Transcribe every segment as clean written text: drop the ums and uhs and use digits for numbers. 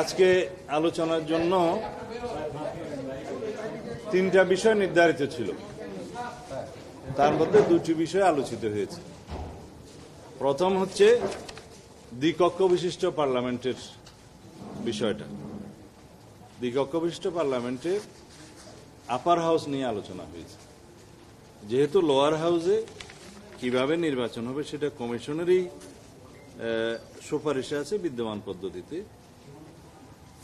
আজকে আলোচনার জন্য তিনটা বিষয় নির্ধারিত ছিল, তার মধ্যে দুটি বিষয় আলোচিত হয়েছে। প্রথম হচ্ছে দ্বিকক্ষ বিশিষ্ট পার্লামেন্টের বিষয়টা। দ্বিকক্ষ বিশিষ্ট পার্লামেন্টের আপার হাউস নিয়ে আলোচনা হয়েছে। যেহেতু লোয়ার হাউসে কিভাবে নির্বাচন হবে সেটা কমিশনেরই সুপারিশে আছে বিদ্যমান পদ্ধতিতে,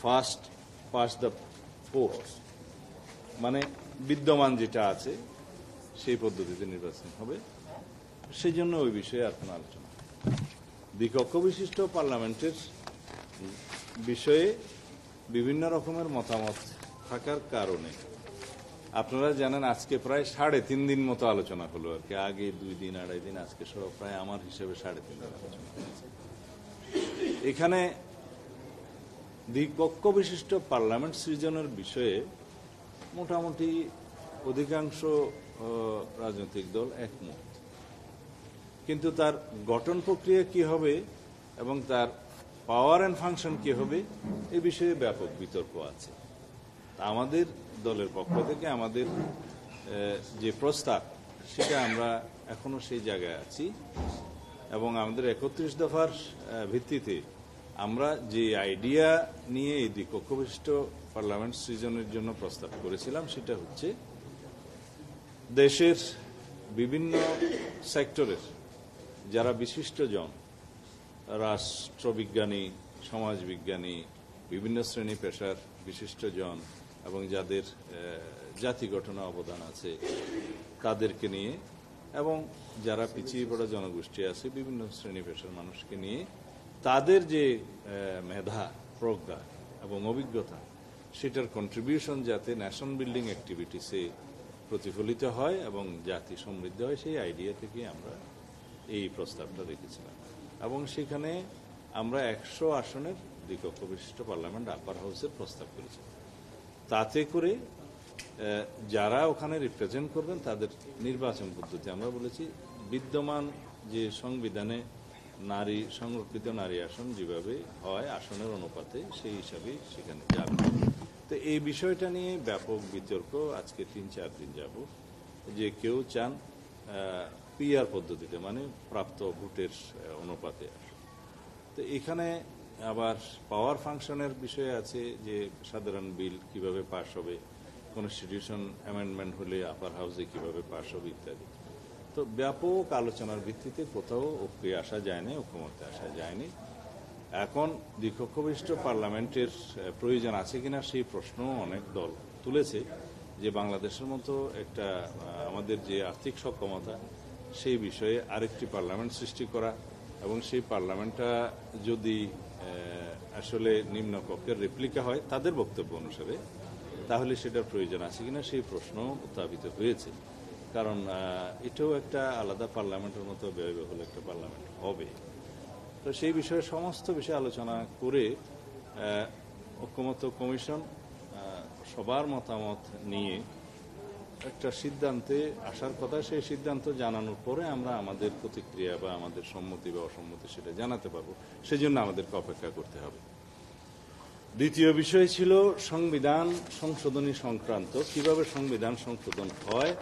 ফার্স্ট পাস্ট দ্য পোস্ট, মানে বিদ্যমান যেটা আছে সেই পদ্ধতিতে নির্বাচন হবে। সেই জন্য ওই বিষয়ে আর কোনো আলোচনা। দ্বিকক্ষ বিশিষ্ট পার্লামেন্টের বিষয়ে বিভিন্ন রকমের মতামত থাকার কারণে আপনারা জানেন আজকে প্রায় 3.5 দিন মতো আলোচনা হলো আর কি। আগে 2 দিন 2.5 দিন, আজকে সব প্রায় আমার হিসেবে 3.5 দিন আলোচনা হয়েছে। এখানে দ্বিকক্ষ বিশিষ্ট পার্লামেন্ট সৃজনের বিষয়ে মোটামুটি অধিকাংশ রাজনৈতিক দল একমত, কিন্তু তার গঠন প্রক্রিয়া কি হবে এবং তার পাওয়ার অ্যান্ড ফাংশন কি হবে এ বিষয়ে ব্যাপক বিতর্ক আছে। আমাদের দলের পক্ষ থেকে আমাদের যে প্রস্তাব সেটা আমরা এখনো সেই জায়গায় আছি এবং আমাদের 31 দফার ভিত্তিতে আমরা যে আইডিয়া নিয়ে এই দ্বিকক্ষ বিশিষ্ট পার্লামেন্ট সৃজনের জন্য প্রস্তাব করেছিলাম সেটা হচ্ছে দেশের বিভিন্ন সেক্টরের যারা বিশিষ্টজন, রাষ্ট্রবিজ্ঞানী, সমাজবিজ্ঞানী, বিভিন্ন শ্রেণী পেশার বিশিষ্টজন এবং যাদের জাতি গঠনে অবদান আছে তাদেরকে নিয়ে এবং যারা পিছিয়ে পড়া জনগোষ্ঠী আছে বিভিন্ন শ্রেণী পেশার মানুষকে নিয়ে তাদের যে মেধা, প্রজ্ঞা এবং অভিজ্ঞতা সেটার কন্ট্রিবিউশন যাতে ন্যাশন বিল্ডিং অ্যাক্টিভিটিসে প্রতিফলিত হয় এবং জাতি সমৃদ্ধ হয়, সেই আইডিয়া থেকে আমরা এই প্রস্তাবটা রেখেছিলাম। এবং সেখানে আমরা 100 আসনের দ্বিকক্ষ বিশিষ্ট পার্লামেন্ট আপার হাউসের প্রস্তাব করেছি। তাতে করে যারা ওখানে রিপ্রেজেন্ট করবেন তাদের নির্বাচন পদ্ধতি আমরা বলেছি বিদ্যমান যে সংবিধানে নারী সংরক্ষিত নারী আসন যেভাবে হয় আসনের অনুপাতে সেই হিসাবে সেখানে যাবে। তো এই বিষয়টা নিয়ে ব্যাপক বিতর্ক আজকে 3-4 দিন যাব, যে কেউ চান পিআর পদ্ধতিতে, মানে প্রাপ্ত ভোটের অনুপাতে। তো এখানে আবার পাওয়ার ফাংশনের বিষয় আছে, যে সাধারণ বিল কিভাবে পাস হবে, কনস্টিটিউশন অ্যামেন্ডমেন্ট হলে আপার হাউসে কিভাবে পাস হবে ইত্যাদি। তো ব্যাপক আলোচনার ভিত্তিতে কোথাও ঐক্যে আসা যায়নি, ঐক্যমত্যে আসা যায়নি। এখন দ্বিকক্ষ বিশিষ্ট পার্লামেন্টের প্রয়োজন আছে কিনা সেই প্রশ্ন অনেক দল তুলেছে, যে বাংলাদেশের মতো একটা আমাদের যে আর্থিক সক্ষমতা সেই বিষয়ে আরেকটি পার্লামেন্ট সৃষ্টি করা এবং সেই পার্লামেন্টটা যদি আসলে নিম্নকক্ষের রেপ্লিকা হয় তাদের বক্তব্য অনুসারে, তাহলে সেটার প্রয়োজন আছে কিনা সেই প্রশ্ন উত্থাপিত হয়েছে। কারণ এটাও একটা আলাদা পার্লামেন্টের মতো ব্যয়বহুল একটা পার্লামেন্ট হবে। তো সেই বিষয়ে সমস্ত বিষয়ে আলোচনা করে ঐক্যমত্য কমিশন সবার মতামত নিয়ে একটা সিদ্ধান্তে আসার কথা। সেই সিদ্ধান্ত জানানোর পরে আমরা আমাদের প্রতিক্রিয়া বা আমাদের সম্মতি বা অসম্মতি সেটা জানাতে পারবো, সেজন্য আমাদেরকে অপেক্ষা করতে হবে। দ্বিতীয় বিষয় ছিল সংবিধান সংশোধনী সংক্রান্ত, কিভাবে সংবিধান সংশোধন হয়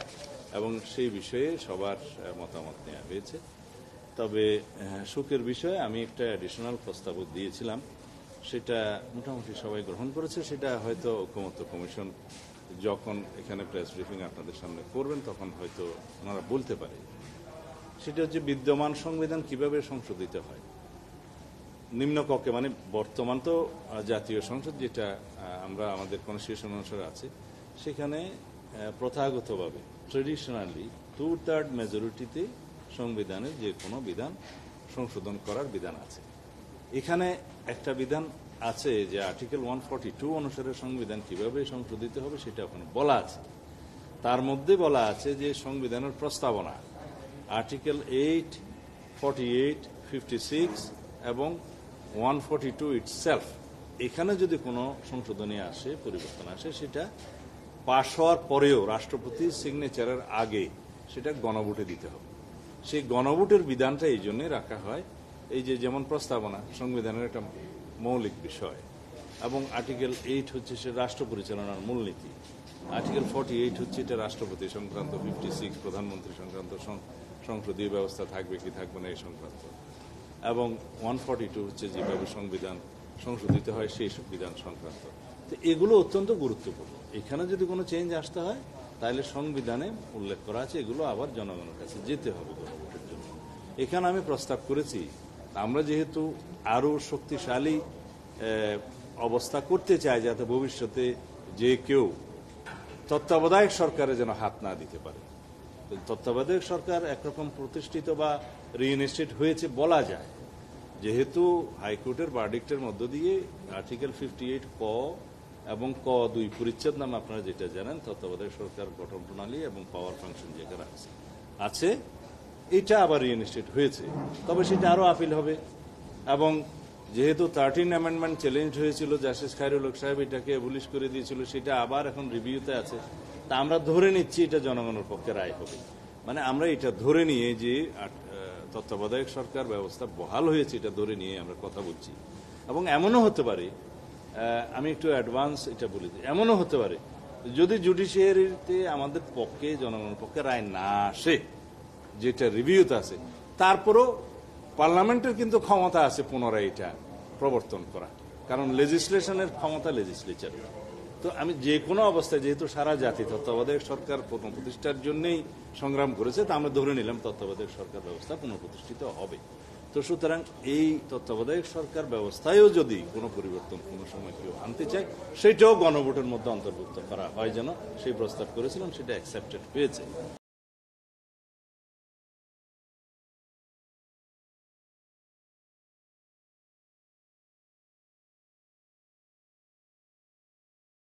এবং সেই বিষয়ে সবার মতামত নেওয়া হয়েছে। তবে সুখের বিষয় আমি একটা অ্যাডিশনাল প্রস্তাব দিয়েছিলাম, সেটা মোটামুটি সবাই গ্রহণ করেছে। সেটা হয়তো ঐক্যমত্য কমিশন যখন এখানে প্রেস ব্রিফিং আপনাদের সামনে করবেন তখন হয়তো ওনারা বলতে পারে। সেটা হচ্ছে বিদ্যমান সংবিধান কিভাবে সংশোধিত হয় নিম্নকক্ষে, মানে বর্তমান তো জাতীয় সংসদ যেটা আমরা আমাদের কনস্টিটিউশন অনুসারে আছে, সেখানে প্রথাগতভাবে ট্রেডিশনালি 2/3 মেজরিটিতে সংবিধানের যে কোনো বিধান সংশোধন করার বিধান আছে। এখানে একটা বিধান আছে যে আর্টিকেল 142 অনুসারে সংবিধান কিভাবে সংশোধিত হবে সেটা ওখানে বলা আছে। তার মধ্যে বলা আছে যে সংবিধানের প্রস্তাবনা আর্টিকেল 8, 48, 56 এবং 142 ইটসেলফ, এখানে যদি কোনো সংশোধনী আসে, পরিবর্তন আসে, সেটা পাশ হওয়ার পরেও রাষ্ট্রপতির সিগনেচারের আগে সেটা গণভোটে দিতে হবে। সেই গণভোটের বিধানটা এই জন্যই রাখা হয়, এই যে যেমন প্রস্তাবনা সংবিধানের একটা মৌলিক বিষয়, এবং আর্টিকেল 8 হচ্ছে সে রাষ্ট্র পরিচালনার মূলনীতি, আর্টিকেল 48 হচ্ছে এটা রাষ্ট্রপতি সংক্রান্ত, 56 প্রধানমন্ত্রী সংক্রান্ত সংসদীয় ব্যবস্থা থাকবে কি থাকবে না এই সংক্রান্ত, এবং 142 হচ্ছে যেভাবে সংবিধান সংশোধিত হয় সেই বিধান সংক্রান্ত। তো এগুলো অত্যন্ত গুরুত্বপূর্ণ। এখানে যদি কোনো চেঞ্জ আসতে হয় তাহলে সংবিধানে উল্লেখ করা আছে এগুলো আবার জনগণের কাছে যেতে হবে গণভোটের জন্য। এখানে আমি প্রস্তাব করেছি আমরা যেহেতু আরো শক্তিশালী অবস্থা করতে চাই যাতে ভবিষ্যতে যে কেউ তত্ত্বাবধায়ক সরকারে যেন হাত না দিতে পারে। তত্ত্বাবধায়ক সরকার একরকম প্রতিষ্ঠিত বা রিইনস্টেট হয়েছে বলা যায়, যেহেতু হাইকোর্টের ভার্ডিক্টের মধ্য দিয়ে আর্টিকেল 58 ক এবং ক 2 পরিচ্ছেদ নামে আপনারা যেটা জানেন তত্ত্বাবধায়ক সরকার গঠন প্রণালী এবং পাওয়ার ফাংশন যেখানে আছে এটা আবার রিইনস্টেট হয়েছে, তবে সেটা আরো আপিল হবে। এবং যেহেতু 13 অ্যামেন্ডমেন্ট চ্যালেঞ্জ হয়েছিল, জাস্টিস খায়রুল হক সাহেব এটাকে অ্যাবলিশ করে দিয়েছিল, সেটা আবার এখন রিভিউতে আছে। তা আমরা ধরে নিচ্ছি এটা জনগণের পক্ষে রায় হবে, মানে আমরা এটা ধরে নিয়ে যে তত্ত্বাবধায়ক সরকার ব্যবস্থা বহাল হয়েছে এটা ধরে নিয়ে আমরা কথা বলছি। এবং এমনও হতে পারে, আমি একটু অ্যাডভান্স এটা বলি, এমনও হতে পারে যদি জুডিশিয়ারিতে আমাদের পক্ষে জনগণের পক্ষে রায় না আসে যেটা রিভিউতে আছে, তারপরও পার্লামেন্টের কিন্তু ক্ষমতা আছে পুনরায় এটা প্রবর্তন করা, কারণ লেজিসলেশনের ক্ষমতা লেজিসলেচার। তো আমি যে কোনো অবস্থায় যেহেতু সারা জাতি তত্ত্বাবধায়ক সরকার পুনঃপ্রতিষ্ঠার জন্যই সংগ্রাম করেছে, তা আমরা ধরে নিলাম তত্ত্বাবধায়ক সরকার ব্যবস্থা পুনঃপ্রতিষ্ঠিত হবে। তো সুতরাং এই তত্ত্বাবধায়ক সরকার ব্যবস্থায়ও যদি কোনো পরিবর্তন কোনো সময় কেউ আনতে চায় সেটাও গণভোটের মধ্যে অন্তর্ভুক্ত করা হয় যেন সেই প্রস্তাব করেছিলাম, সেটা অ্যাকসেপ্টেড হয়েছে।